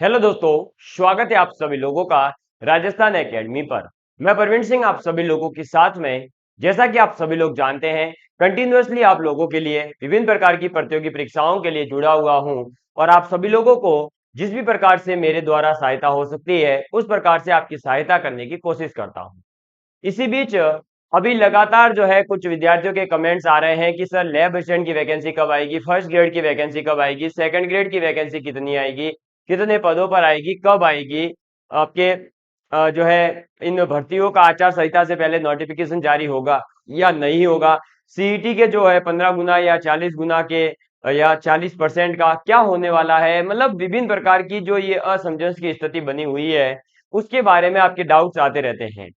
Hello दोस्तों, स्वागत है आप सभी लोगों का राजस्थान एकेडमी पर। मैं प्रवीण सिंह आप सभी लोगों के साथ में। जैसा कि आप सभी लोग जानते हैं, कंटिन्यूअसली आप लोगों के लिए विभिन्न प्रकार की प्रतियोगी परीक्षाओं के लिए जुड़ा हुआ हूं और आप सभी लोगों को जिस भी प्रकार से मेरे द्वारा सहायता हो सकती है उस प्रकार से आपकी सहायता करने की कोशिश करता हूं। इसी बीच अभी लगातार जो है कुछ विद्यार्थियों के कमेंट्स आ रहे हैं कि सर लैब असिस्टेंट की वैकेंसी कब आएगी, फर्स्ट ग्रेड की वैकेंसी कब आएगी, सेकंड ग्रेड की वैकेंसी कितनी आएगी, कितने पदों पर आएगी, कब आएगी। आपके जो है इन भर्तियों का आचार संहिता से पहले नोटिफिकेशन जारी होगा या नहीं होगा। सीईटी के जो है 15 गुना या 40 गुना के या 40% का क्या होने वाला है। मतलब विभिन्न प्रकार की जो ये असमंजस की स्थिति बनी हुई है उसके बारे में आपके डाउट्स आते रहते हैं।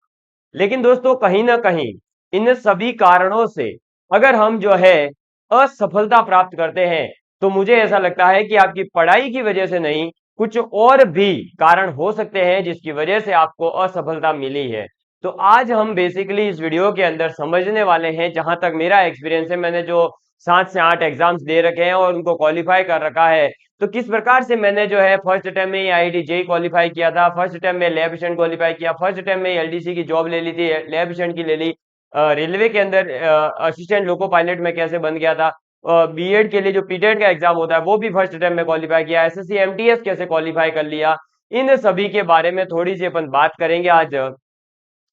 लेकिन दोस्तों कहीं ना कहीं इन सभी कारणों से अगर हम जो है असफलता प्राप्त करते हैं तो मुझे ऐसा लगता है कि आपकी पढ़ाई की वजह से नहीं, कुछ और भी कारण हो सकते हैं जिसकी वजह से आपको असफलता मिली है। तो आज हम बेसिकली इस वीडियो के अंदर समझने वाले हैं, जहां तक मेरा एक्सपीरियंस है, मैंने जो 7 से 8 एग्जाम्स दे रखे हैं और उनको क्वालिफाई कर रखा है। तो किस प्रकार से मैंने जो है फर्स्ट अटेम्प्ट में ही आईआईटी जेई क्वालिफाई किया था, फर्स्ट अटेम्प्ट में लैब असिस्टेंट क्वालिफाई किया, फर्स्ट अटेम्प्ट में एलडीसी की जॉब ले ली थी, लैब असिस्टेंट की ले ली, रेलवे के अंदर असिस्टेंट लोको पायलट में कैसे बन गया था, बीएड के लिए जो पीटेट का एग्जाम होता है वो भी फर्स्ट अटेम्प्ट में क्वालिफाई किया, एसएससी एमटीएस कैसे क्वालिफाई कर लिया। इन सभी के बारे में थोड़ी सी अपन बात करेंगे आज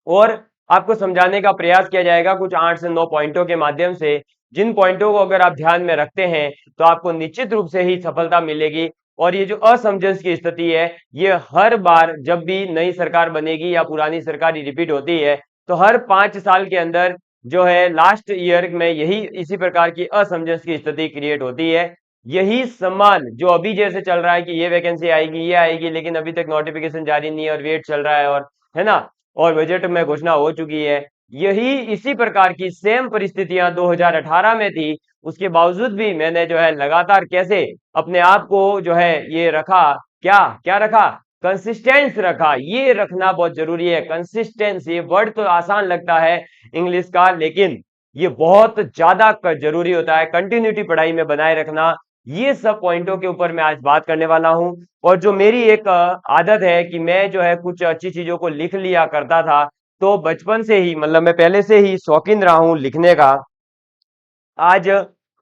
और आपको समझाने का प्रयास किया जाएगा कुछ 8 से 9 पॉइंटों के माध्यम से, जिन पॉइंटों को अगर आप ध्यान में रखते हैं तो आपको निश्चित रूप से ही सफलता मिलेगी। और ये जो असमंजस की स्थिति है ये हर बार जब भी नई सरकार बनेगी या पुरानी सरकार रिपीट होती है तो हर 5 साल के अंदर जो है लास्ट ईयर में यही इसी प्रकार की असमंजस की स्थिति क्रिएट होती है। यही समान जो अभी जैसे चल रहा है कि ये वैकेंसी आएगी ये आएगी लेकिन अभी तक नोटिफिकेशन जारी नहीं है और वेट चल रहा है, और है ना, और बजट में घोषणा हो चुकी है। यही इसी प्रकार की सेम परिस्थितियां 2018 में थी। उसके बावजूद भी मैंने जो है लगातार कैसे अपने आप को जो है ये रखा, क्या क्या रखा, कंसिस्टेंस रखा। ये रखना बहुत जरूरी है। कंसिस्टेंस ये वर्ड तो आसान लगता है इंग्लिश का, लेकिन ये बहुत ज्यादा जरूरी होता है। कंटिन्यूटी पढ़ाई में बनाए रखना, ये सब पॉइंटों के ऊपर मैं आज बात करने वाला हूं। और जो मेरी एक आदत है कि मैं जो है कुछ अच्छी चीजों को लिख लिया करता था, तो बचपन से ही मतलब मैं पहले से ही शौकीन रहा हूं लिखने का। आज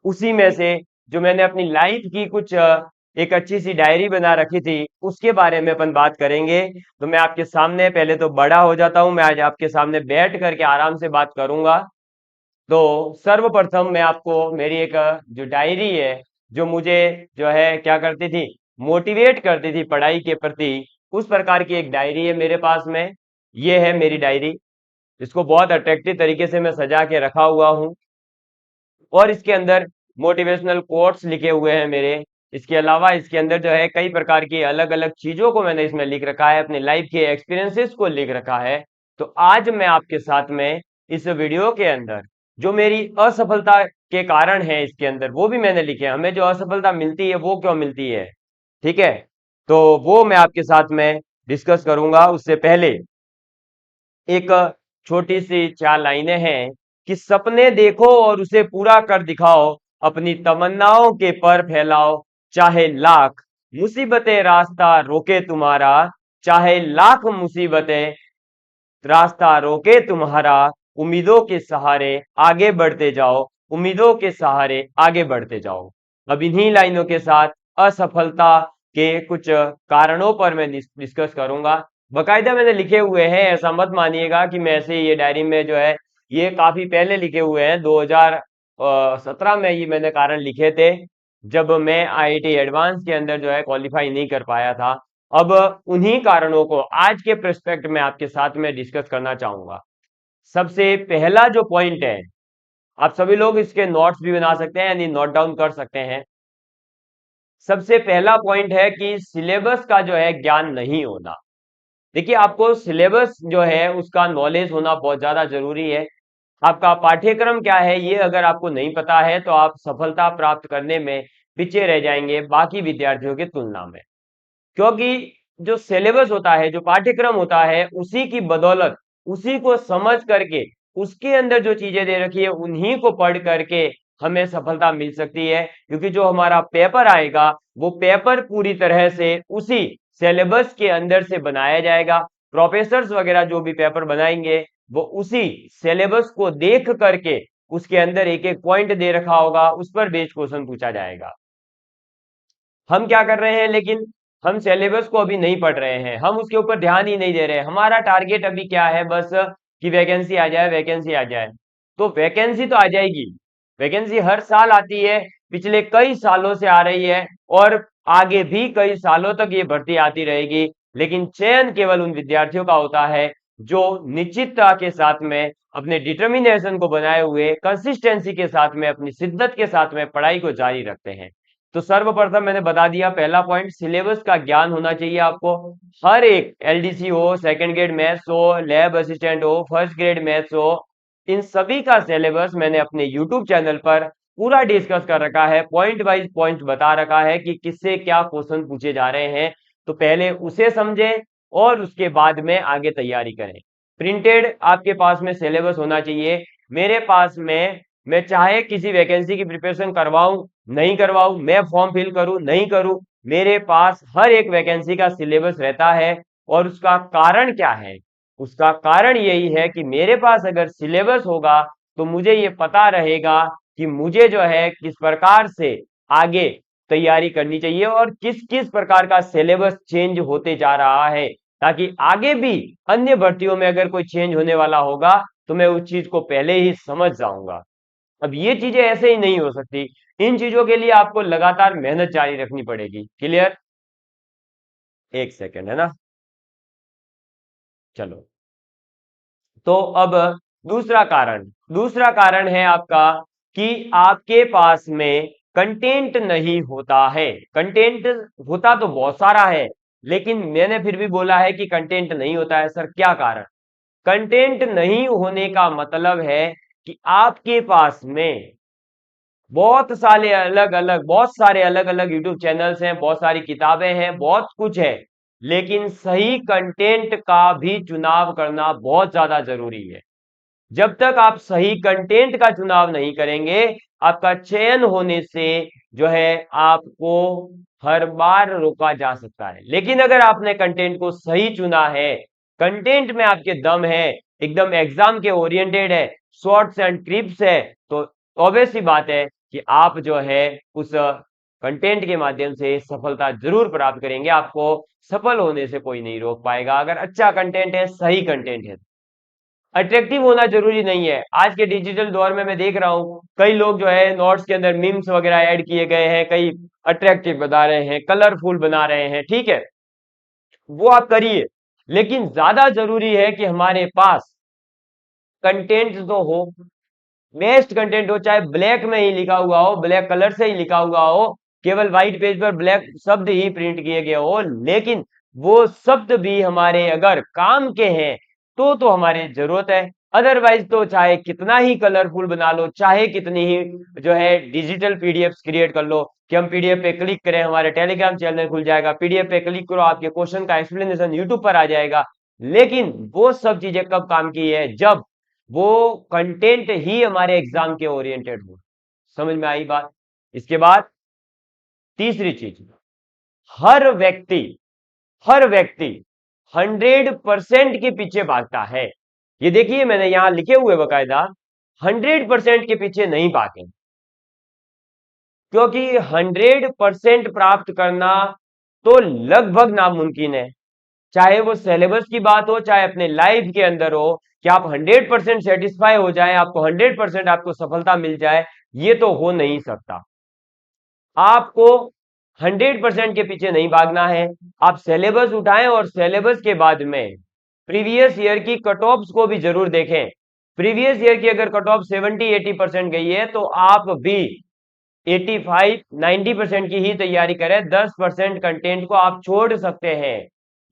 उसी में से जो मैंने अपनी लाइफ की कुछ एक अच्छी सी डायरी बना रखी थी उसके बारे में अपन बात करेंगे। तो मैं आपके सामने पहले तो बड़ा हो जाता हूं, मैं आज आपके सामने बैठ करके आराम से बात करूंगा। तो सर्वप्रथम मैं आपको मेरी एक जो डायरी है, जो मुझे जो है क्या करती थी, मोटिवेट करती थी पढ़ाई के प्रति, उस प्रकार की एक डायरी है मेरे पास में। ये है मेरी डायरी। इसको बहुत अट्रैक्टिव तरीके से मैं सजा के रखा हुआ हूँ और इसके अंदर मोटिवेशनल कोट्स लिखे हुए हैं मेरे। इसके अलावा इसके अंदर जो है कई प्रकार की अलग अलग चीजों को मैंने इसमें लिख रखा है, अपने लाइफ के एक्सपीरियंसेस को लिख रखा है। तो आज मैं आपके साथ में इस वीडियो के अंदर जो मेरी असफलता के कारण है इसके अंदर वो भी मैंने लिखे हैं। हमें जो असफलता मिलती है वो क्यों मिलती है, ठीक है, तो वो मैं आपके साथ में डिस्कस करूंगा। उससे पहले एक छोटी सी 4 लाइनें हैं कि सपने देखो और उसे पूरा कर दिखाओ, अपनी तमन्नाओं के पर फैलाओ, चाहे लाख मुसीबतें रास्ता रोके तुम्हारा, चाहे लाख मुसीबतें रास्ता रोके तुम्हारा, उम्मीदों के सहारे आगे बढ़ते जाओ, उम्मीदों के सहारे आगे बढ़ते जाओ। अब इन्हीं लाइनों के साथ असफलता के कुछ कारणों पर मैं डिस्कस करूंगा। बकायदा मैंने लिखे हुए हैं, ऐसा मत मानिएगा कि मैं ऐसे ये डायरी में जो है ये काफी पहले लिखे हुए हैं। 2017 में ये मैंने कारण लिखे थे जब मैं आईआईटी एडवांस के अंदर जो है क्वालिफाई नहीं कर पाया था। अब उन्हीं कारणों को आज के प्रोस्पेक्ट में आपके साथ में डिस्कस करना चाहूंगा। सबसे पहला जो पॉइंट है, आप सभी लोग इसके नोट्स भी बना सकते हैं यानी नोट डाउन कर सकते हैं। सबसे पहला पॉइंट है कि सिलेबस का जो है ज्ञान नहीं होना। देखिए आपको सिलेबस जो है उसका नॉलेज होना बहुत ज्यादा जरूरी है। आपका पाठ्यक्रम क्या है ये अगर आपको नहीं पता है तो आप सफलता प्राप्त करने में पीछे रह जाएंगे बाकी विद्यार्थियों की तुलना में। क्योंकि जो सिलेबस होता है, जो पाठ्यक्रम होता है, उसी की बदौलत, उसी को समझ करके, उसके अंदर जो चीजें दे रखी है उन्हीं को पढ़ करके हमें सफलता मिल सकती है। क्योंकि जो हमारा पेपर आएगा वो पेपर पूरी तरह से उसी सिलेबस के अंदर से बनाया जाएगा। प्रोफेसर्स वगैरह जो भी पेपर बनाएंगे वो उसी सिलेबस को देख करके उसके अंदर एक एक पॉइंट दे रखा होगा, उस पर बेस्ड क्वेश्चन पूछा जाएगा। हम क्या कर रहे हैं, लेकिन हम सिलेबस को अभी नहीं पढ़ रहे हैं, हम उसके ऊपर ध्यान ही नहीं दे रहे हैं। हमारा टारगेट अभी क्या है, बस कि वैकेंसी आ जाए, वैकेंसी आ जाए। तो वैकेंसी तो आ जाएगी, वैकेंसी हर साल आती है, पिछले कई सालों से आ रही है और आगे भी कई सालों तक ये भर्ती आती रहेगी। लेकिन चयन केवल उन विद्यार्थियों का होता है जो निश्चितता के साथ में, अपने डिटर्मिनेशन को बनाए हुए, कंसिस्टेंसी के साथ में, अपनी शिद्दत के साथ में पढ़ाई को जारी रखते हैं। तो सर्वप्रथम मैंने बता दिया, पहला पॉइंट सिलेबस का ज्ञान होना चाहिए आपको। हर एक एलडीसी हो, सेकंड ग्रेड मैथ्स हो, लैब असिस्टेंट हो, फर्स्ट ग्रेड मैथ्स हो, इन सभी का सिलेबस मैंने अपने यूट्यूब चैनल पर पूरा डिस्कस कर रखा है, पॉइंट वाइज पॉइंट बता रखा है कि किससे क्या क्वेश्चन पूछे जा रहे हैं। तो पहले उसे समझें और उसके बाद में आगे तैयारी करें। प्रिंटेड आपके पास में सिलेबस होना चाहिए। मेरे पास में, मैं चाहे किसी वैकेंसी की प्रिपरेशन करवाऊं नहीं करवाऊं, मैं फॉर्म फिल करूं नहीं करूं, मेरे पास हर एक वैकेंसी का सिलेबस रहता है। और उसका कारण क्या है, उसका कारण यही है कि मेरे पास अगर सिलेबस होगा तो मुझे ये पता रहेगा कि मुझे जो है किस प्रकार से आगे तैयारी करनी चाहिए और किस किस प्रकार का सिलेबस चेंज होते जा रहा है, ताकि आगे भी अन्य भर्तियों में अगर कोई चेंज होने वाला होगा तो मैं उस चीज को पहले ही समझ जाऊंगा। अब ये चीजें ऐसे ही नहीं हो सकती, इन चीजों के लिए आपको लगातार मेहनत जारी रखनी पड़ेगी। क्लियर? एक सेकंड है ना, चलो। तो अब दूसरा कारण है आपका कि आपके पास में कंटेंट नहीं होता है। कंटेंट होता तो बहुत सारा है, लेकिन मैंने फिर भी बोला है कि कंटेंट नहीं होता है। सर क्या कारण? कंटेंट नहीं होने का मतलब है कि आपके पास में बहुत सारे अलग अलग यूट्यूब चैनल्स हैं, बहुत सारी किताबें हैं, बहुत कुछ है, लेकिन सही कंटेंट का भी चुनाव करना बहुत ज्यादा जरूरी है। जब तक आप सही कंटेंट का चुनाव नहीं करेंगे, आपका चयन होने से जो है आपको हर बार रोका जा सकता है। लेकिन अगर आपने कंटेंट को सही चुना है, कंटेंट में आपके दम है, एकदम एग्जाम के ओरिएंटेड है, शॉर्ट्स एंड क्लिप्स है, तो ऑब्वियस सी बात है कि आप जो है उस कंटेंट के माध्यम से सफलता जरूर प्राप्त करेंगे। आपको सफल होने से कोई नहीं रोक पाएगा, अगर अच्छा कंटेंट है, सही कंटेंट है। अट्रैक्टिव होना जरूरी नहीं है। आज के डिजिटल दौर में मैं देख रहा हूं कई लोग जो है नोट्स के अंदर मीम्स वगैरह ऐड किए गए हैं, कई अट्रैक्टिव बना रहे हैं, कलरफुल बना रहे हैं, ठीक है, वो आप करिए। लेकिन ज्यादा जरूरी है कि हमारे पास कंटेंट तो हो, बेस्ट कंटेंट हो, चाहे ब्लैक में ही लिखा हुआ हो, ब्लैक कलर से ही लिखा हुआ हो, केवल व्हाइट पेज पर ब्लैक शब्द ही प्रिंट किए गए हो, लेकिन वो शब्द भी हमारे अगर काम के हैं तो हमारे जरूरत है। अदरवाइज तो चाहे कितना ही कलरफुल बना लो, चाहे कितनी ही जो है डिजिटल पीडीएफ क्रिएट कर लो, कि हम पीडीएफ पे क्लिक करें, हमारे टेलीग्राम चैनल खुल जाएगा, पीडीएफ पे क्लिक करो, आपके क्वेश्चन का एक्सप्लेनेशन यूट्यूब पर आ जाएगा। लेकिन वो सब चीजें कब काम की है, जब वो कंटेंट ही हमारे एग्जाम के ओरिएंटेड हो। समझ में आई बात? इसके बाद तीसरी चीज, हर व्यक्ति हर व्यक्ति 100% के पीछे भागता है। ये देखिए मैंने यहां लिखे हुए बकायदा, 100% के पीछे नहीं भागे, क्योंकि 100% प्राप्त करना तो लगभग नामुमकिन है। चाहे वो सिलेबस की बात हो, चाहे अपने लाइफ के अंदर हो, कि आप 100% सेटिस्फाई हो जाए, आपको 100% आपको सफलता मिल जाए, ये तो हो नहीं सकता। आपको 100% के पीछे नहीं भागना है। आप सिलेबस उठाएं और सिलेबस के बाद में प्रीवियस ईयर की कट ऑफ्स को भी जरूर देखें। प्रीवियस ईयर की अगर कट ऑफ 70-80% गई है तो आप भी 85-90% की ही तैयारी करें। 10% कंटेंट को आप छोड़ सकते हैं।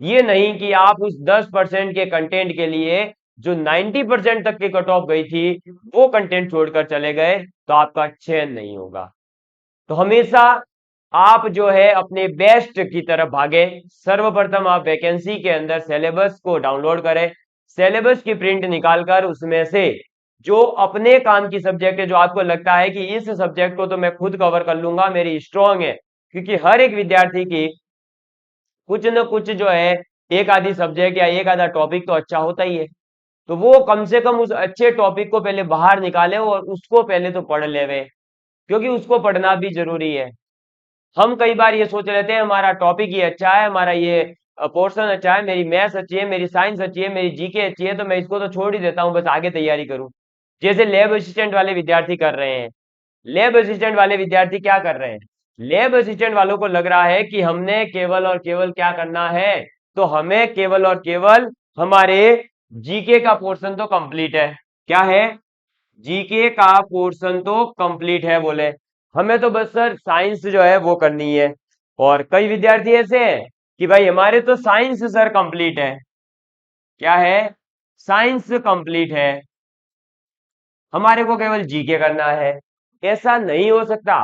ये नहीं कि आप उस 10% के कंटेंट के लिए जो 90% तक की कट ऑफ गई थी वो कंटेंट छोड़कर चले गए, तो आपका चयन नहीं होगा। तो हमेशा आप जो है अपने बेस्ट की तरफ भागे। सर्वप्रथम आप वैकेंसी के अंदर सिलेबस को डाउनलोड करें, सिलेबस की प्रिंट निकालकर उसमें से जो अपने काम की सब्जेक्ट है, जो आपको लगता है कि इस सब्जेक्ट को तो मैं खुद कवर कर लूंगा, मेरी स्ट्रांग है, क्योंकि हर एक विद्यार्थी की कुछ न कुछ जो है एक आधी सब्जेक्ट या एक आधा टॉपिक तो अच्छा होता ही है। तो वो कम से कम उस अच्छे टॉपिक को पहले बाहर निकाले और उसको पहले तो पढ़ लेवे, क्योंकि उसको पढ़ना भी जरूरी है। हम कई बार ये सोच लेते हैं हमारा टॉपिक ये अच्छा है, हमारा ये पोर्शन अच्छा है, मेरी मैथ्स अच्छी है, मेरी साइंस अच्छी है, मेरी जीके अच्छी है, तो मैं इसको तो छोड़ ही देता हूँ, बस आगे तैयारी करूँ। जैसे लैब असिस्टेंट वाले विद्यार्थी कर रहे हैं। लैब असिस्टेंट वाले विद्यार्थी क्या कर रहे हैं? लैब असिस्टेंट वालों को लग रहा है कि हमने केवल और केवल क्या करना है, तो हमें केवल और केवल हमारे जीके का पोर्शन तो कंप्लीट है। क्या है? जीके का पोर्शन तो कंप्लीट है बोले, हमें तो बस सर साइंस जो है वो करनी है। और कई विद्यार्थी ऐसे हैं कि भाई हमारे तो साइंस सर कंप्लीट है। क्या है? साइंस कंप्लीट है, हमारे को केवल जीके करना है। ऐसा नहीं हो सकता।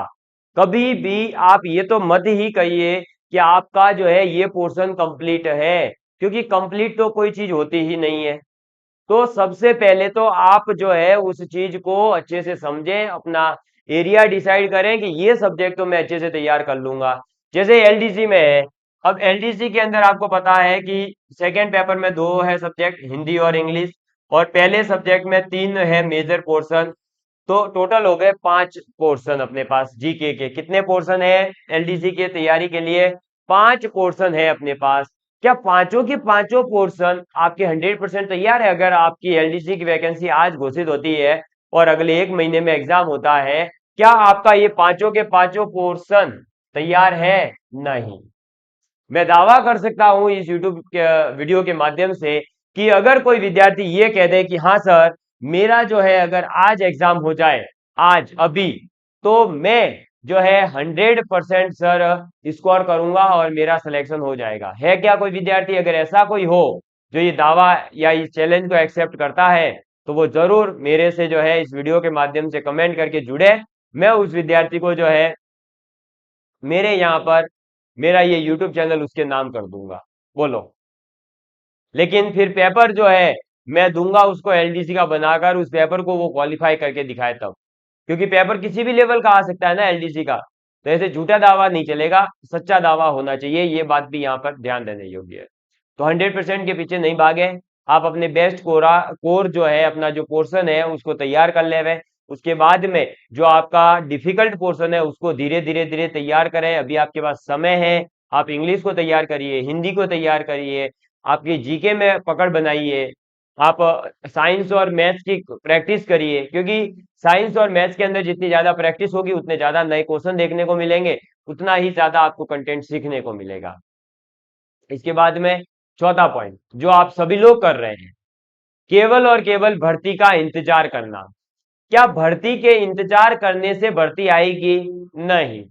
कभी भी आप ये तो मत ही कहिए कि आपका जो है ये पोर्शन कंप्लीट है, क्योंकि कंप्लीट तो कोई चीज होती ही नहीं है। तो सबसे पहले तो आप जो है उस चीज को अच्छे से समझें, अपना एरिया डिसाइड करें कि ये सब्जेक्ट तो मैं अच्छे से तैयार कर लूंगा। जैसे एलडीसी में है, अब एलडीसी के अंदर आपको पता है कि सेकेंड पेपर में दो है सब्जेक्ट, हिंदी और इंग्लिश, और पहले सब्जेक्ट में तीन है मेजर पोर्शन। तो टोटल हो गए 5 पोर्शन अपने पास जीके के। कितने पोर्शन है एलडीसी के तैयारी के लिए? 5 पोर्शन है अपने पास। क्या पांचों की पांचों पोर्शन आपके 100% तैयार है? अगर आपकी एलडीसी की वैकेंसी आज घोषित होती है और अगले 1 महीने में एग्जाम होता है, क्या आपका ये पांचों के पांचों पोर्शन तैयार है? नहीं। मैं दावा कर सकता हूं इस यूट्यूब के वीडियो के माध्यम से कि अगर कोई विद्यार्थी ये कह दे कि हाँ सर, मेरा जो है अगर आज एग्जाम हो जाए, आज अभी, तो मैं जो है 100% सर स्कोर करूंगा और मेरा सिलेक्शन हो जाएगा। है क्या कोई विद्यार्थी? अगर ऐसा कोई हो जो ये दावा या इस चैलेंज को एक्सेप्ट करता है, तो वो जरूर मेरे से जो है इस वीडियो के माध्यम से कमेंट करके जुड़े। मैं उस विद्यार्थी को जो है मेरे यहाँ पर मेरा ये यूट्यूब चैनल उसके नाम कर दूंगा। बोलो। लेकिन फिर पेपर जो है मैं दूंगा उसको एलडीसी का बनाकर, उस पेपर को वो क्वालिफाई करके दिखाए तब, क्योंकि पेपर किसी भी लेवल का आ सकता है ना एलडीसी का। तो ऐसे झूठा दावा नहीं चलेगा, सच्चा दावा होना चाहिए, ये बात भी यहाँ पर ध्यान देने योग्य है। तो 100% के पीछे नहीं भागे, आप अपने बेस्ट कोर जो है अपना जो पोर्शन है उसको तैयार कर ले हुए। उसके बाद में जो आपका डिफिकल्ट पोर्शन है उसको धीरे धीरे धीरे तैयार करें। अभी आपके पास समय है, आप इंग्लिश को तैयार करिए, हिंदी को तैयार करिए, आपकी जीके में पकड़ बनाइए, आप साइंस और मैथ्स की प्रैक्टिस करिए, क्योंकि साइंस और मैथ्स के अंदर जितनी ज्यादा प्रैक्टिस होगी उतने ज्यादा नए क्वेश्चन देखने को मिलेंगे, उतना ही ज्यादा आपको कंटेंट सीखने को मिलेगा। इसके बाद में चौथा पॉइंट जो आप सभी लोग कर रहे हैं, केवल और केवल भर्ती का इंतजार करना। क्या भर्ती के इंतजार करने से भर्ती आएगी? नहीं।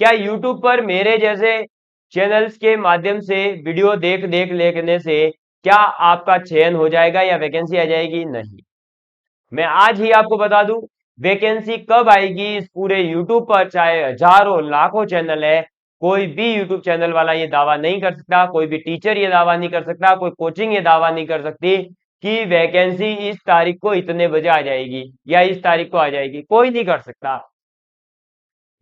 क्या यूट्यूब पर मेरे जैसे चैनल्स के माध्यम से वीडियो देख देख लेने से क्या आपका चयन हो जाएगा या वैकेंसी आ जाएगी? नहीं। मैं आज ही आपको बता दूं, वैकेंसी कब आएगी इस पूरे यूट्यूब पर, चाहे हजारों लाखों चैनल है, कोई भी यूट्यूब चैनल वाला ये दावा नहीं कर सकता, कोई भी टीचर ये दावा नहीं कर सकता, कोई कोचिंग ये दावा नहीं कर सकती कि वैकेंसी इस तारीख को इतने बजे आ जाएगी या इस तारीख को आ जाएगी। कोई नहीं कर सकता।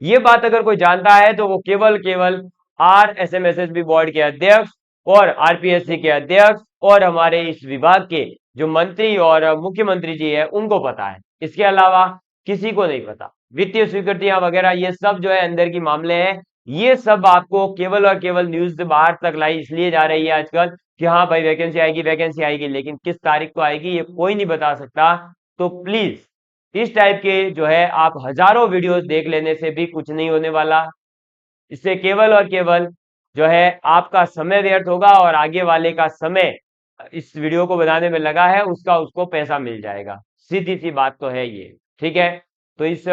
ये बात अगर कोई जानता है तो वो केवल केवल RSMSSB बोर्ड के अध्यक्ष और RPSC के अध्यक्ष और हमारे इस विभाग के जो मंत्री और मुख्यमंत्री जी है उनको पता है। इसके अलावा किसी को नहीं पता। वित्तीय स्वीकृतियां वगैरह ये सब जो है अंदर की मामले हैं, ये सब आपको केवल और केवल न्यूज से बाहर तक लाई इसलिए जा रही है आजकल कि हाँ भाई वैकेंसी आएगी वैकेंसी आएगी, लेकिन किस तारीख को आएगी ये कोई नहीं बता सकता। तो प्लीज इस टाइप के जो है आप हजारों वीडियोस देख लेने से भी कुछ नहीं होने वाला। इससे केवल और केवल जो है आपका समय व्यर्थ होगा और आगे वाले का समय इस वीडियो को बनाने में लगा है उसका उसको पैसा मिल जाएगा। सीधी सी बात तो है ये। ठीक है? तो इस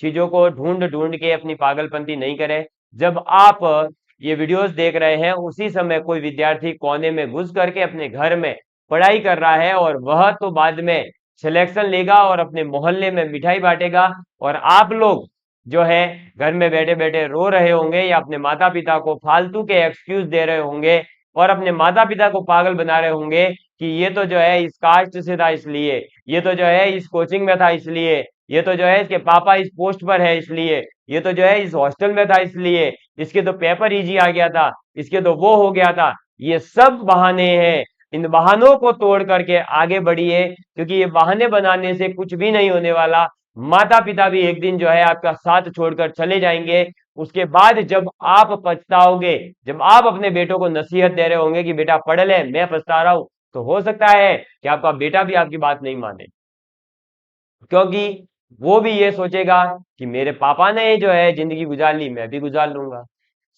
चीजों को ढूंढ ढूंढ के अपनी पागलपंती नहीं करें। जब आप ये वीडियोस देख रहे हैं उसी समय कोई विद्यार्थी कोने में घुस करके अपने घर में पढ़ाई कर रहा है और वह तो बाद में सिलेक्शन लेगा और अपने मोहल्ले में मिठाई बांटेगा, और आप लोग जो है घर में बैठे बैठे रो रहे होंगे या अपने माता पिता को फालतू के एक्सक्यूज दे रहे होंगे और अपने माता पिता को पागल बना रहे होंगे कि ये तो जो है इस कास्ट से था इसलिए, ये तो जो है इस कोचिंग में था इसलिए, ये तो जो है इसके पापा इस पोस्ट पर है इसलिए। ये तो जो है इस हॉस्टल में था इसलिए, इसके तो पेपर इजी आ गया था, इसके तो वो हो गया था। ये सब बहाने हैं। इन बहानों को तोड़ करके आगे बढ़िए, क्योंकि ये बहाने बनाने से कुछ भी नहीं होने वाला। माता पिता भी एक दिन जो है आपका साथ छोड़कर चले जाएंगे। उसके बाद जब आप पछताओगे, जब आप अपने बेटों को नसीहत दे रहे होंगे कि बेटा पढ़ ले, मैं पछता रहा हूं, तो हो सकता है कि आपका बेटा भी आपकी बात नहीं माने, क्योंकि वो भी ये सोचेगा कि मेरे पापा ने जो है जिंदगी गुजार ली, मैं भी गुजार लूंगा।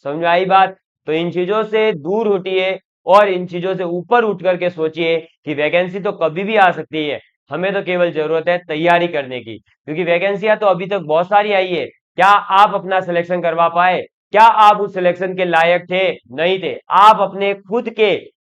समझ में आई बात? तो इन चीजों से दूर उठिए और इन चीजों से ऊपर उठ करके सोचिए कि वैकेंसी तो कभी भी आ सकती है। हमें तो केवल जरूरत है तैयारी करने की, क्योंकि वैकेंसियां तो अभी तक बहुत सारी आई है। क्या आप अपना सिलेक्शन करवा पाए? क्या आप उस सिलेक्शन के लायक थे? नहीं थे। आप अपने खुद के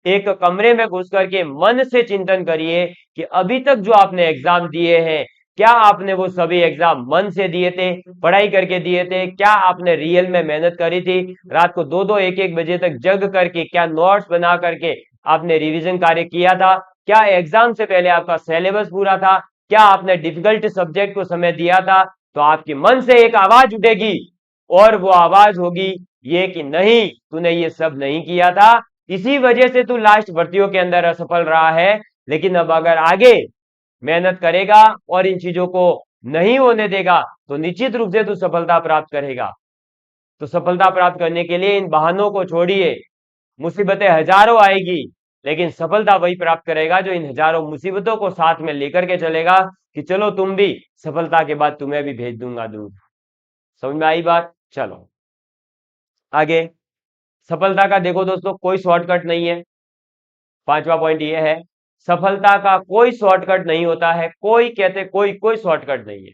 एक कमरे में घुस करके मन से चिंतन करिए कि अभी तक जो आपने एग्जाम दिए हैं, क्या आपने वो सभी एग्जाम मन से दिए थे, पढ़ाई करके दिए थे? क्या आपने रियल में मेहनत करी थी? रात को 2-2 1-1 बजे तक जग करके क्या नोट्स बना करके आपने रिवीजन कार्य किया था? क्या एग्जाम से पहले आपका सिलेबस पूरा था? क्या आपने डिफिकल्ट सब्जेक्ट को समय दिया था? तो आपके मन से एक आवाज उठेगी, और वो आवाज होगी ये कि नहीं, तूने ये सब नहीं किया था, इसी वजह से तू लास्ट भर्तियों के अंदर असफल रहा है। लेकिन अब अगर आगे मेहनत करेगा और इन चीजों को नहीं होने देगा, तो निश्चित रूप से तू सफलता प्राप्त करेगा। तो सफलता प्राप्त करने के लिए इन बहानों को छोड़िए। मुसीबतें हजारों आएगी, लेकिन सफलता वही प्राप्त करेगा जो इन हजारों मुसीबतों को साथ में लेकर के चलेगा कि चलो तुम भी, सफलता के बाद तुम्हें भी भेज दूंगा दूर। समझ में आई बात? चलो आगे। सफलता का देखो दोस्तों, कोई शॉर्टकट नहीं है। पांचवा पॉइंट ये है, सफलता का कोई शॉर्टकट नहीं होता है। कोई कहते कोई कोई शॉर्टकट नहीं है।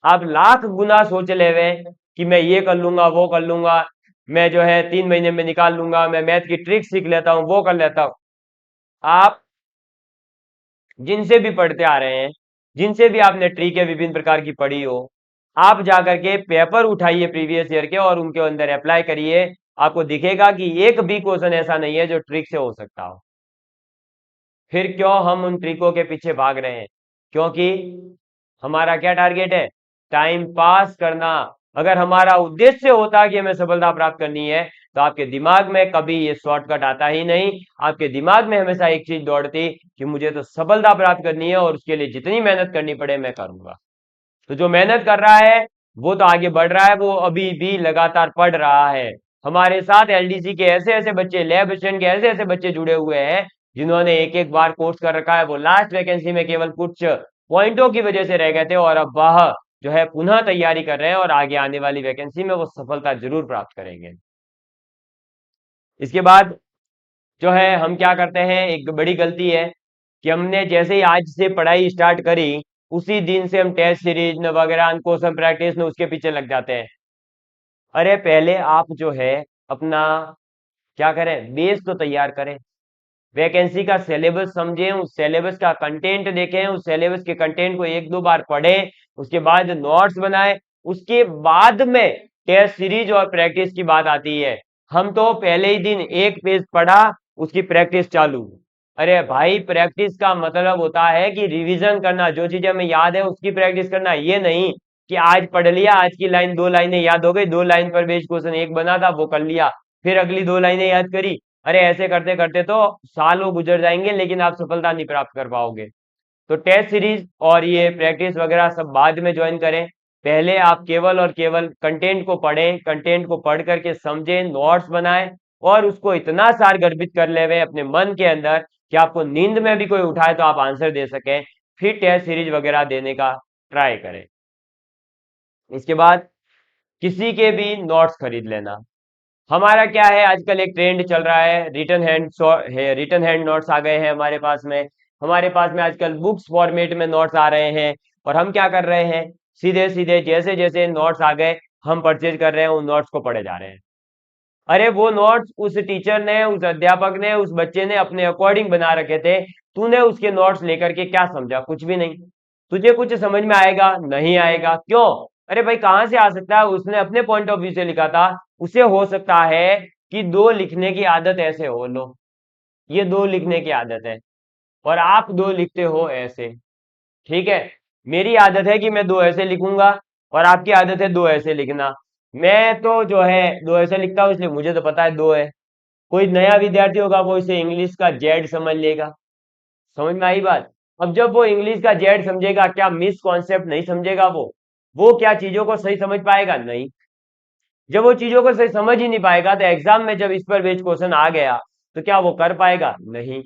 आप लाख गुना सोच ले हुए कि मैं ये कर लूंगा, वो कर लूंगा, मैं जो है 3 महीने में निकाल लूंगा, मैं मैथ की ट्रिक सीख लेता हूं, वो कर लेता हूं। आप जिनसे भी पढ़ते आ रहे हैं, जिनसे भी आपने ट्रिक विभिन्न प्रकार की पढ़ी हो, आप जाकर के पेपर उठाइए प्रीवियस ईयर के और उनके अंदर अप्लाई करिए। आपको दिखेगा कि एक भी क्वेश्चन ऐसा नहीं है जो ट्रिक से हो सकता हो। फिर क्यों हम उन ट्रिकों के पीछे भाग रहे हैं? क्योंकि हमारा क्या टारगेट है? टाइम पास करना। अगर हमारा उद्देश्य होता कि हमें सफलता प्राप्त करनी है, तो आपके दिमाग में कभी ये शॉर्टकट आता ही नहीं। आपके दिमाग में हमेशा एक चीज दौड़ती कि मुझे तो सफलता प्राप्त करनी है और उसके लिए जितनी मेहनत करनी पड़े मैं करूंगा। तो जो मेहनत कर रहा है वो तो आगे बढ़ रहा है, वो अभी भी लगातार पढ़ रहा है। हमारे साथ एलडीसी के ऐसे ऐसे बच्चे, लैब असिस्टेंट के ऐसे ऐसे बच्चे जुड़े हुए हैं जिन्होंने एक एक बार कोर्स कर रखा है। वो लास्ट वैकेंसी में केवल कुछ पॉइंटों की वजह से रह गए थे, और अब वह जो है पुनः तैयारी कर रहे हैं और आगे आने वाली वैकेंसी में वो सफलता जरूर प्राप्त करेंगे। इसके बाद जो है हम क्या करते हैं, एक बड़ी गलती है कि हमने जैसे ही आज से पढ़ाई स्टार्ट करी, उसी दिन से हम टेस्ट सीरीज न वगैरह क्वेश्चन प्रैक्टिस न उसके पीछे लग जाते हैं। अरे पहले आप जो है अपना क्या करें, बेस तो तैयार करें। वैकेंसी का सिलेबस समझें, उस सिलेबस का कंटेंट देखें, उस सिलेबस के कंटेंट को 1-2 बार पढ़ें, उसके बाद नोट्स बनाएं। उसके बाद में टेस्ट सीरीज और प्रैक्टिस की बात आती है। हम तो पहले ही दिन एक पेज पढ़ा, उसकी प्रैक्टिस चालू। अरे भाई, प्रैक्टिस का मतलब होता है कि रिवीजन करना, जो चीजें हमें याद है उसकी प्रैक्टिस करना। ये नहीं कि आज पढ़ लिया, आज की लाइन 2 लाइनें याद हो गई, 2 लाइन पर बेस्ड क्वेश्चन एक बना था वो कर लिया, फिर अगली 2 लाइनें याद करी। अरे ऐसे करते करते तो सालों गुजर जाएंगे, लेकिन आप सफलता नहीं प्राप्त कर पाओगे। तो टेस्ट सीरीज और ये प्रैक्टिस वगैरह सब बाद में ज्वाइन करें। पहले आप केवल और केवल कंटेंट को पढ़ें, कंटेंट को पढ़ करके समझें, नोट्स बनाएं, और उसको इतना सार गर्भित कर ले अपने मन के अंदर कि आपको नींद में भी कोई उठाए तो आप आंसर दे सकें। फिर टेस्ट सीरीज वगैरह देने का ट्राई करें। इसके बाद किसी के भी नोट्स खरीद लेना। हमारा क्या है, आजकल एक ट्रेंड चल रहा है, रिटन हैंड नोट्स आ गए हैं हमारे पास में। हमारे पास में आजकल बुक्स फॉर्मेट में नोट्स आ रहे हैं, और हम क्या कर रहे हैं, सीधे सीधे जैसे जैसे नोट्स आ गए हम परचेज कर रहे हैं, उन नोट्स को पढ़े जा रहे हैं। अरे वो नोट्स उस टीचर ने, उस अध्यापक ने, उस बच्चे ने अपने अकॉर्डिंग बना रखे थे। तूने उसके नोट्स लेकर के क्या समझा? कुछ भी नहीं। तुझे कुछ समझ में आएगा? नहीं आएगा। क्यों? अरे भाई, कहां से आ सकता है? उसने अपने पॉइंट ऑफ व्यू से लिखा था। उसे हो सकता है कि दो लिखने की आदत ऐसे हो, लो ये दो लिखने की आदत है, और आप दो लिखते हो ऐसे। ठीक है, मेरी आदत है कि मैं दो ऐसे लिखूंगा, और आपकी आदत है दो ऐसे लिखना। मैं तो जो है दो ऐसे लिखता हूँ, इसलिए मुझे तो पता है दो है। कोई नया विद्यार्थी होगा वो इसे इंग्लिश का जेड समझ लेगा। समझ में आई बात? अब जब वो इंग्लिश का जेड समझेगा, क्या मिस कॉन्सेप्ट नहीं समझेगा? वो क्या चीजों को सही समझ पाएगा? नहीं। जब वो चीजों को सही समझ ही नहीं पाएगा तो एग्जाम में जब इस पर बेस्ड क्वेश्चन आ गया तो क्या वो कर पाएगा? नहीं।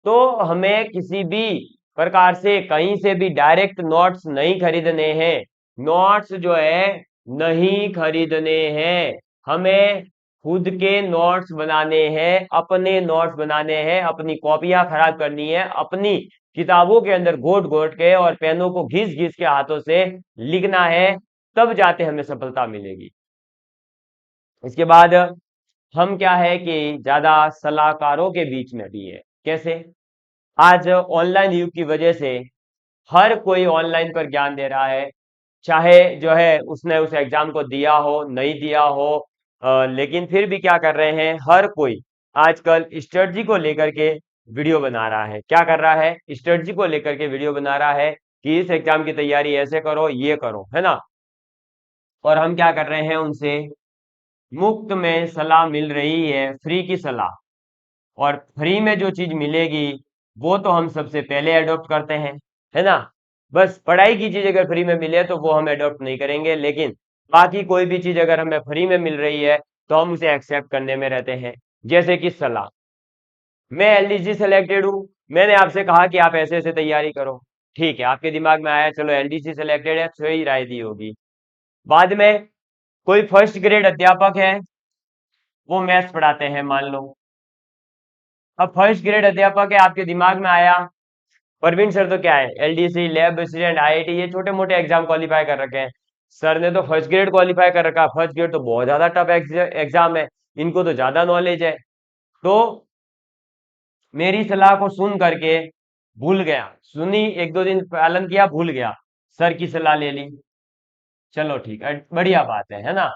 तो हमें किसी भी प्रकार से कहीं से भी डायरेक्ट नोट्स नहीं खरीदने हैं। नोट्स जो है नहीं खरीदने हैं। हमें खुद के नोट्स बनाने हैं, अपने नोट्स बनाने हैं, अपनी कॉपियां खराब करनी है, अपनी किताबों के अंदर घोट घोट के और पेनों को घिस घिस के हाथों से लिखना है। तब जाते हमें सफलता मिलेगी। इसके बाद हम क्या है कि ज्यादा सलाहकारों के बीच में भी है। कैसे? आज ऑनलाइन युग की वजह से हर कोई ऑनलाइन पर ज्ञान दे रहा है। चाहे जो है उसने उस एग्जाम को दिया हो नहीं दिया हो, लेकिन फिर भी क्या कर रहे हैं, हर कोई आजकल स्ट्रेटजी को लेकर के वीडियो बना रहा है। क्या कर रहा है? स्ट्रेटजी को लेकर के वीडियो बना रहा है कि इस एग्जाम की तैयारी ऐसे करो, ये करो, है ना। और हम क्या कर रहे हैं, उनसे मुफ्त में सलाह मिल रही है, फ्री की सलाह। और फ्री में जो चीज मिलेगी वो तो हम सबसे पहले अडॉप्ट करते हैं, है ना। बस पढ़ाई की चीज अगर फ्री में मिले तो वो हम अडॉप्ट नहीं करेंगे, लेकिन बाकी कोई भी चीज अगर हमें फ्री में मिल रही है तो हम उसे एक्सेप्ट करने में रहते हैं। जैसे कि सलाह। मैं एलडीसी सेलेक्टेड हूँ, मैंने आपसे कहा कि आप ऐसे ऐसे तैयारी करो। ठीक है, आपके दिमाग में आया चलो एलडीसी सेलेक्टेड है, सही राय दी होगी। बाद में कोई फर्स्ट ग्रेड अध्यापक है, वो मैथ्स पढ़ाते हैं मान लो। अब फर्स्ट ग्रेड अध्यापक है, आपके दिमाग में आया परवीन सर तो क्या है, एलडीसी, लैब असिस्टेंट, आईआईटी, ये छोटे मोटे एग्जाम क्वालिफाई कर रखे हैं। सर ने तो फर्स्ट ग्रेड क्वालिफाई कर रखा है, फर्स्ट ग्रेड तो बहुत ज्यादा टफ एग्जाम है, इनको तो ज्यादा नॉलेज है। तो मेरी सलाह को सुन करके भूल गया, सुनी एक दो दिन पालन किया, भूल गया, सर की सलाह ले ली। चलो ठीक है, बढ़िया बात है ना।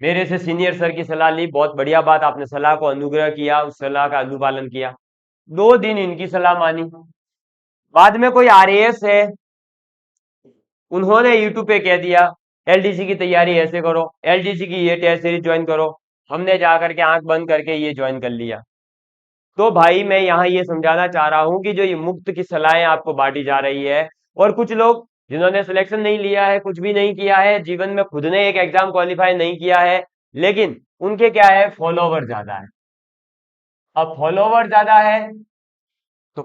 मेरे से सीनियर सर की सलाह ली, बहुत बढ़िया बात, आपने सलाह को अनुग्रह किया, उस सलाह का अनुपालन किया। 2 दिन इनकी सलाह मानी। बाद में कोई आरएएस है, उन्होंने यूट्यूब पे कह दिया एलडीसी की तैयारी ऐसे करो, एलडीसी की ये टेस्ट सीरीज ज्वाइन करो। हमने जाकर के आंख बंद करके ये ज्वाइन कर लिया। तो भाई मैं यहाँ ये समझाना चाह रहा हूँ कि जो ये मुफ्त की सलाहें आपको बांटी जा रही है, और कुछ लोग जिन्होंने सिलेक्शन नहीं लिया है, कुछ भी नहीं किया है जीवन में, खुद ने एक एग्जाम क्वालिफाई नहीं किया है, लेकिन उनके क्या है, फॉलोवर ज्यादा है। अब फॉलोवर ज्यादा है तो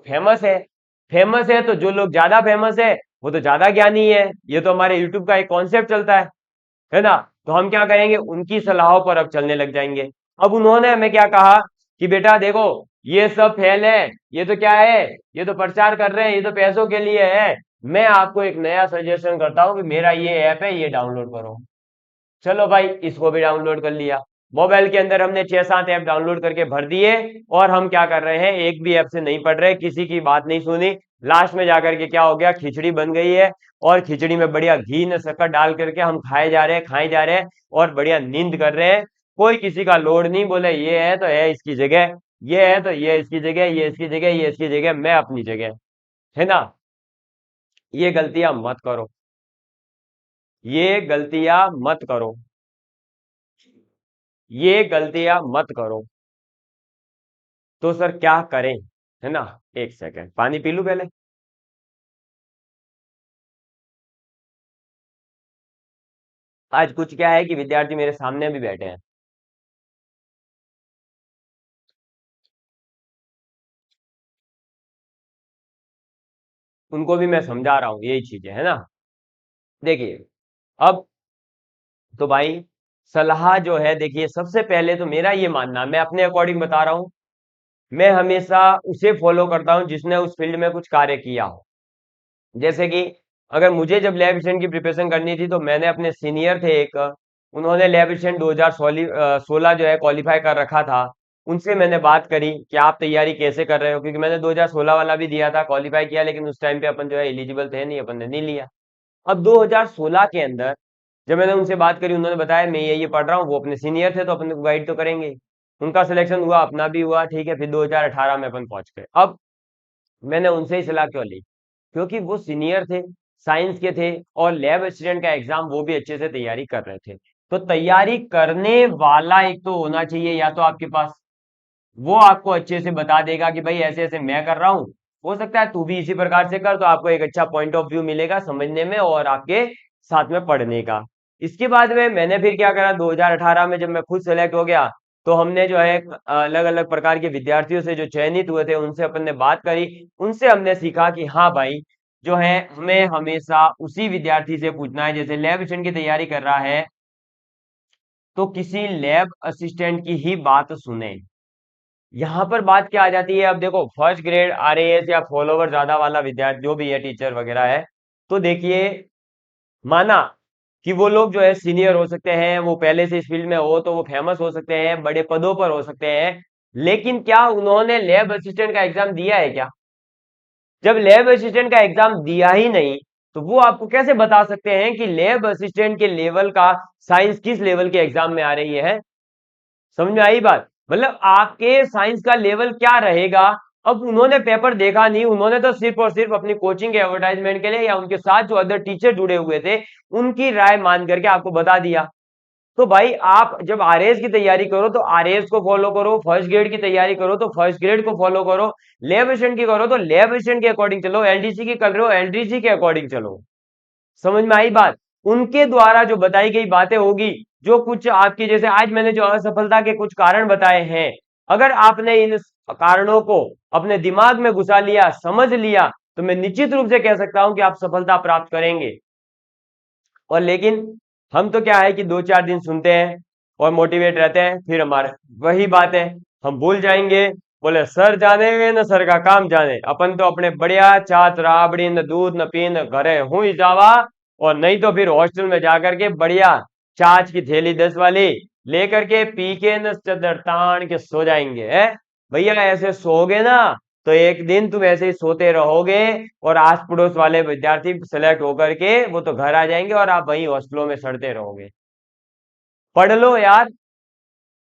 फेमस है तो जो लोग ज्यादा फेमस है वो तो ज्यादा ज्ञानी है। ये तो हमारे यूट्यूब का एक कॉन्सेप्ट चलता है ना। तो हम क्या करेंगे, उनकी सलाहों पर अब चलने लग जाएंगे। अब उन्होंने हमें क्या कहा कि बेटा देखो ये सब फेल है, ये तो क्या है, ये तो प्रचार कर रहे हैं, ये तो पैसों के लिए है। मैं आपको एक नया सजेशन करता हूँ कि मेरा ये ऐप है, ये डाउनलोड करो। चलो भाई, इसको भी डाउनलोड कर लिया। मोबाइल के अंदर हमने 6-7 ऐप डाउनलोड करके भर दिए, और हम क्या कर रहे हैं, एक भी ऐप से नहीं पढ़ रहे, किसी की बात नहीं सुनी। लास्ट में जाकर के क्या हो गया, खिचड़ी बन गई है, और खिचड़ी में बढ़िया घी न शक्कर डाल करके हम खाए जा रहे हैं, और बढ़िया नींद कर रहे हैं। कोई किसी का लोड नहीं, बोले ये है तो है इसकी जगह, ये है तो ये इसकी जगह, ये इसकी जगह, ये इसकी जगह, मैं अपनी जगह, है ना। ये गलतियां मत करो, ये गलतियां मत करो, ये गलतियां मत करो। तो सर क्या करें, है ना। एक सेकंड पानी पी लूं पहले। आज कुछ क्या है कि विद्यार्थी मेरे सामने भी बैठे हैं, उनको भी मैं समझा रहा हूँ यही चीजें, है ना। देखिए, अब तो भाई सलाह जो है, देखिए सबसे पहले तो मेरा ये मानना, मैं अपने अकॉर्डिंग बता रहा हूँ, मैं हमेशा उसे फॉलो करता हूँ जिसने उस फील्ड में कुछ कार्य किया हो। जैसे कि अगर मुझे जब लैब असिस्टेंट की प्रिपरेशन करनी थी तो मैंने अपने सीनियर थे एक, उन्होंने लैब असिस्टेंट 2016 जो है क्वालिफाई कर रखा था। उनसे मैंने बात करी कि आप तैयारी कैसे कर रहे हो, क्योंकि मैंने 2016 वाला भी दिया था, क्वालिफाई किया, लेकिन उस टाइम पे अपन जो है एलिजिबल थे नहीं, अपन ने नहीं लिया। अब 2016 के अंदर जब मैंने उनसे बात करी, उन्होंने बताया मैं ये पढ़ रहा हूँ, वो अपने सीनियर थे तो अपन को गाइड तो करेंगे। उनका सिलेक्शन हुआ, अपना भी हुआ, ठीक है, फिर 2018 में अपन पहुंच गए। अब मैंने उनसे ही सलाह क्यों ली, क्योंकि वो सीनियर थे, साइंस के थे और लैब असिस्टेंट का एग्जाम वो भी अच्छे से तैयारी कर रहे थे। तो तैयारी करने वाला एक तो होना चाहिए, या तो आपके पास वो आपको अच्छे से बता देगा कि भाई ऐसे ऐसे मैं कर रहा हूँ, हो सकता है तू भी इसी प्रकार से कर, तो आपको एक अच्छा पॉइंट ऑफ व्यू मिलेगा समझने में और आपके साथ में पढ़ने का। इसके बाद में मैंने फिर क्या करा, 2018 में जब मैं खुद सेलेक्ट हो गया, तो हमने जो है अलग अलग प्रकार के विद्यार्थियों से जो चयनित हुए थे उनसे अपन ने बात करी। उनसे हमने सीखा कि हाँ भाई, जो है हमें हमेशा उसी विद्यार्थी से पूछना है, जैसे लैब असिस्टेंट की तैयारी कर रहा है तो किसी लैब असिस्टेंट की ही बात सुने। यहाँ पर बात क्या आ जाती है, अब देखो फर्स्ट ग्रेड आरएएस या फॉलोवर ज्यादा वाला विद्यार्थी जो भी है, टीचर वगैरह है, तो देखिए माना कि वो लोग जो है सीनियर हो सकते हैं, वो पहले से इस फील्ड में हो तो वो फेमस हो सकते हैं, बड़े पदों पर हो सकते हैं, लेकिन क्या उन्होंने लैब असिस्टेंट का एग्जाम दिया है क्या? जब लैब असिस्टेंट का एग्जाम दिया ही नहीं, तो वो आपको कैसे बता सकते हैं कि लैब असिस्टेंट के लेवल का साइंस किस लेवल के एग्जाम में आ रही है? समझ में आई बात? मतलब आपके साइंस का लेवल क्या रहेगा। अब उन्होंने पेपर देखा नहीं, उन्होंने तो सिर्फ और सिर्फ अपनी कोचिंग के एडवर्टाइजमेंट के लिए या उनके साथ जो अदर टीचर जुड़े हुए थे उनकी राय मान करके आपको बता दिया। तो भाई आप जब आरएएस की तैयारी करो तो आरएएस को फॉलो करो, फर्स्ट ग्रेड की तैयारी करो तो फर्स्ट ग्रेड को फॉलो करो, लैब असिस्टेंट की करो तो लैब असिस्टेंट के अकॉर्डिंग चलो, एलडीसी की कर रहे हो एलडीसी के अकॉर्डिंग चलो। समझ में आई बात? उनके द्वारा जो बताई गई बातें होगी, जो कुछ आपकी, जैसे आज मैंने जो असफलता के कुछ कारण बताए हैं, अगर आपने इन कारणों को अपने दिमाग में घुसा लिया, समझ लिया, तो मैं निश्चित रूप से कह सकता हूं कि आप सफलता प्राप्त करेंगे। और लेकिन हम तो क्या है कि 2-4 दिन सुनते हैं और मोटिवेट रहते हैं, फिर हमारे वही बात है, हम भूल जाएंगे। बोले सर जाने न सर का काम जाने, अपन तो अपने बढ़िया चात राबड़ी न दूध न पीन घरे हूं ही जावा, और नहीं तो फिर हॉस्टल में जाकर के बढ़िया छाछ की थैली 10 वाली लेकर के पी के न चदर तान के सो जाएंगे है। भैया ऐसे सोओगे ना तो एक दिन तुम ऐसे ही सोते रहोगे और आस पड़ोस वाले विद्यार्थी सेलेक्ट होकर के वो तो घर आ जाएंगे और आप वहीं हॉस्टलों में सड़ते रहोगे। पढ़ लो यार।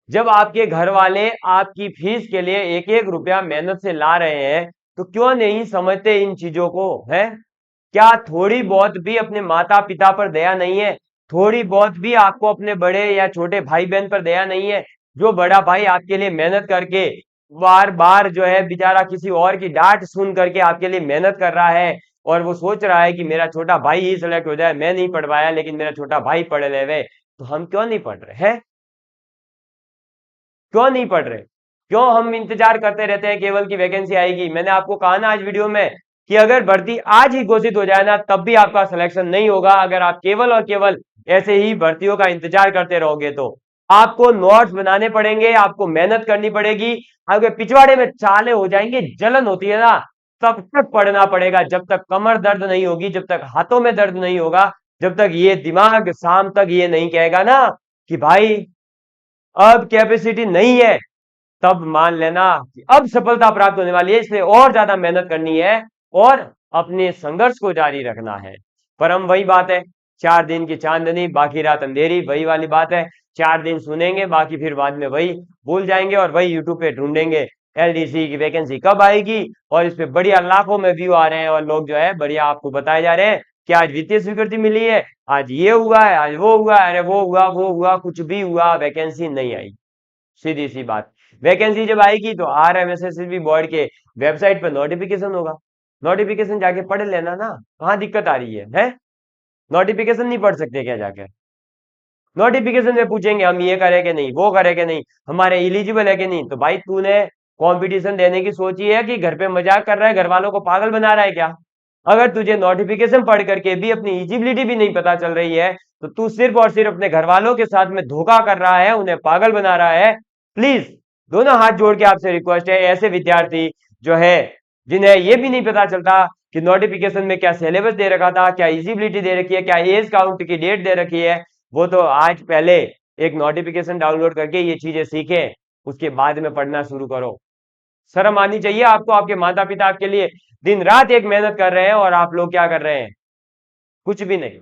जब आपके घर वाले आपकी फीस के लिए एक एक रुपया मेहनत से ला रहे हैं, तो क्यों नहीं समझते इन चीजों को है? क्या थोड़ी बहुत भी अपने माता पिता पर दया नहीं है? थोड़ी बहुत भी आपको अपने बड़े या छोटे भाई बहन पर दया नहीं है? जो बड़ा भाई आपके लिए मेहनत करके बार बार जो है बेचारा किसी और की डांट सुन करके आपके लिए मेहनत कर रहा है, और वो सोच रहा है कि मेरा छोटा भाई ही सिलेक्ट हो जाए, मैं नहीं पढ़ पाया लेकिन मेरा छोटा भाई पढ़ ले वे, तो हम क्यों नहीं पढ़ रहे हैं? क्यों नहीं पढ़ रहे? क्यों हम इंतजार करते रहते हैं केवल की वैकेंसी आएगी? मैंने आपको कहा ना आज वीडियो में कि अगर भर्ती आज ही घोषित हो जाए ना तब भी आपका सिलेक्शन नहीं होगा, अगर आप केवल और केवल ऐसे ही भर्तियों का इंतजार करते रहोगे तो। आपको नोट्स बनाने पड़ेंगे, आपको मेहनत करनी पड़ेगी, आपके पिछवाड़े में चाले हो जाएंगे, जलन होती है ना, तब तक पढ़ना पड़ेगा, जब तक कमर दर्द नहीं होगी, जब तक हाथों में दर्द नहीं होगा, जब तक ये दिमाग शाम तक ये नहीं कहेगा ना कि भाई अब कैपेसिटी नहीं है, तब मान लेना कि अब सफलता प्राप्त होने वाली है, इसलिए और ज्यादा मेहनत करनी है और अपने संघर्ष को जारी रखना है। पर हम वही बात है, 4 दिन की चांदनी बाकी रात अंधेरी, वही वाली बात है। 4 दिन सुनेंगे, बाकी फिर बाद में वही भूल जाएंगे और वही यूट्यूब पे ढूंढेंगे एलडीसी की वैकेंसी कब आएगी, और इस पे बढ़िया लाखों में व्यू आ रहे हैं और लोग जो है बढ़िया आपको बताए जा रहे हैं कि आज वित्तीय स्वीकृति मिली है, आज ये हुआ है, आज वो हुआ है, अरे वो हुआ, कुछ भी हुआ, वैकेंसी नहीं आई। सीधी सी बात। वैकेंसी जब आएगी तो आरएमएसएसबी बोर्ड के वेबसाइट पर नोटिफिकेशन होगा, नोटिफिकेशन जाके पढ़ लेना ना, कहाँ दिक्कत आ रही है? नोटिफिकेशन नहीं पढ़ सकते क्या जाके? नोटिफिकेशन में पूछेंगे हम ये करे कि नहीं, वो करे कि नहीं, हमारे एलिजिबल है कि नहीं, तो भाई तूने कंपटीशन देने की सोची है कि घर पे मजाक कर रहा है, घर वालों को पागल बना रहा है क्या? अगर तुझे नोटिफिकेशन पढ़ करके भी अपनी एलिजिबिलिटी भी नहीं पता चल रही है, तो तू सिर्फ और सिर्फ अपने घर वालों के साथ में धोखा कर रहा है, उन्हें पागल बना रहा है। प्लीज दोनों हाथ जोड़ के आपसे रिक्वेस्ट है, ऐसे विद्यार्थी जो है जिन्हें ये भी नहीं पता चलता कि नोटिफिकेशन में क्या सिलेबस दे रखा था, क्या एलिजिबिलिटी दे रखी है, क्या एज काउंट की डेट दे रखी है, वो तो आज पहले एक नोटिफिकेशन डाउनलोड करके ये चीजें सीखें, उसके बाद में पढ़ना शुरू करो। शर्म आनी चाहिए आपको, आपके माता पिता आपके लिए दिन रात एक मेहनत कर रहे हैं और आप लोग क्या कर रहे हैं? कुछ भी नहीं।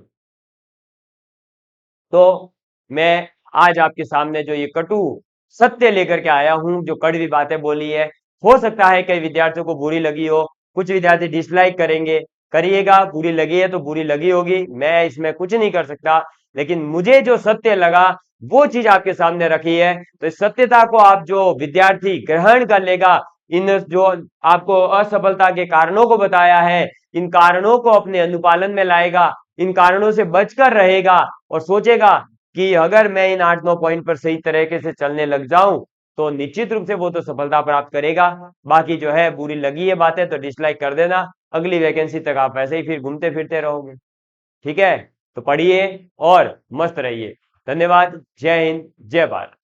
तो मैं आज आपके सामने जो ये कटु सत्य लेकर के आया हूं, जो कड़वी बातें बोली है, हो सकता है कई विद्यार्थियों को बुरी लगी हो, कुछ विद्यार्थी डिसलाइक करेंगे, करिएगा। बुरी लगी है तो बुरी लगी होगी, मैं इसमें कुछ नहीं कर सकता, लेकिन मुझे जो सत्य लगा वो चीज आपके सामने रखी है। तो इस सत्यता को आप जो विद्यार्थी ग्रहण कर लेगा, इन जो आपको असफलता के कारणों को बताया है, इन कारणों को अपने अनुपालन में लाएगा, इन कारणों से बचकर रहेगा और सोचेगा कि अगर मैं इन 8-9 पॉइंट पर सही तरीके से चलने लग जाऊं तो निश्चित रूप से वो तो सफलता प्राप्त करेगा। बाकी जो है बुरी लगी है बातें तो डिसलाइक कर देना, अगली वैकेंसी तक आप ऐसे ही फिर घूमते फिरते रहोगे। ठीक है, तो पढ़िए और मस्त रहिए। धन्यवाद। जय हिंद, जय भारत।